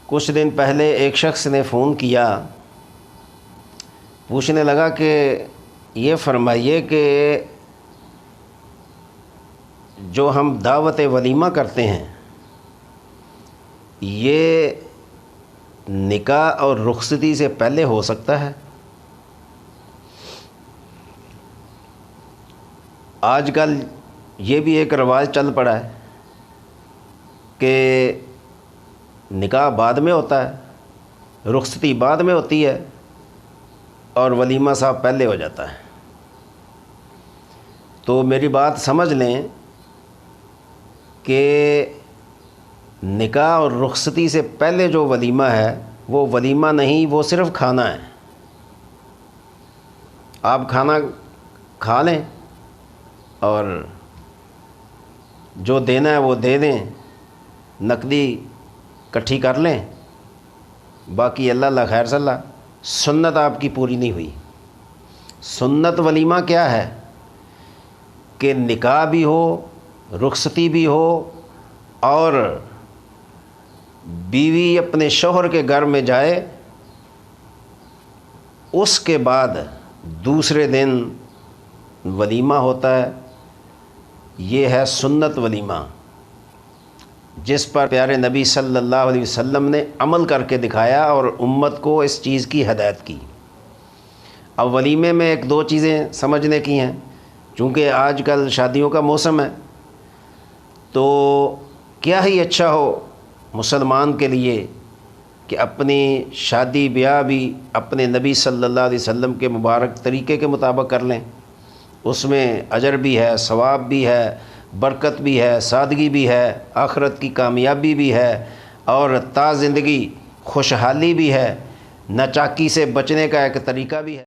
کچھ دن پہلے ایک شخص نے فون کیا، پوچھنے لگا کہ یہ فرمائیے کہ جو ہم دعوت ولیمہ کرتے ہیں یہ نکاح اور رخصتی سے پہلے ہو سکتا ہے؟ آج کل یہ بھی ایک رواج چل پڑا ہے کہ نکاح بعد میں ہوتا ہے، رخصتی بعد میں ہوتی ہے اور ولیمہ صاحب پہلے ہو جاتا ہے۔ تو میری بات سمجھ لیں کہ نکاح اور رخصتی سے پہلے جو ولیمہ ہے وہ ولیمہ نہیں، وہ صرف کھانا ہے۔ آپ کھانا کھا لیں اور جو دینا ہے وہ دے دیں، نقدی کٹھی کر لیں، باقی اللہ اللہ خیر صلی اللہ، سنت آپ کی پوری نہیں ہوئی۔ سنت ولیمہ کیا ہے کہ نکاح بھی ہو، رخصتی بھی ہو اور بیوی اپنے شوہر کے گھر میں جائے، اس کے بعد دوسرے دن ولیمہ ہوتا ہے۔ یہ ہے سنت ولیمہ، جس پر پیارے نبی صلی اللہ علیہ وسلم نے عمل کر کے دکھایا اور امت کو اس چیز کی ہدایت کی۔ اب ولیمے میں ایک دو چیزیں سمجھنے کی ہیں، چونکہ آج کل شادیوں کا موسم ہے، تو کیا ہی اچھا ہو مسلمان کے لیے کہ اپنی شادی بیاہ بھی اپنے نبی صلی اللہ علیہ وسلم کے مبارک طریقے کے مطابق کر لیں۔ اس میں اجر بھی ہے، ثواب بھی ہے، برکت بھی ہے، سادگی بھی ہے، آخرت کی کامیابی بھی ہے اور تا زندگی خوشحالی بھی ہے، ناچاکی سے بچنے کا ایک طریقہ بھی ہے۔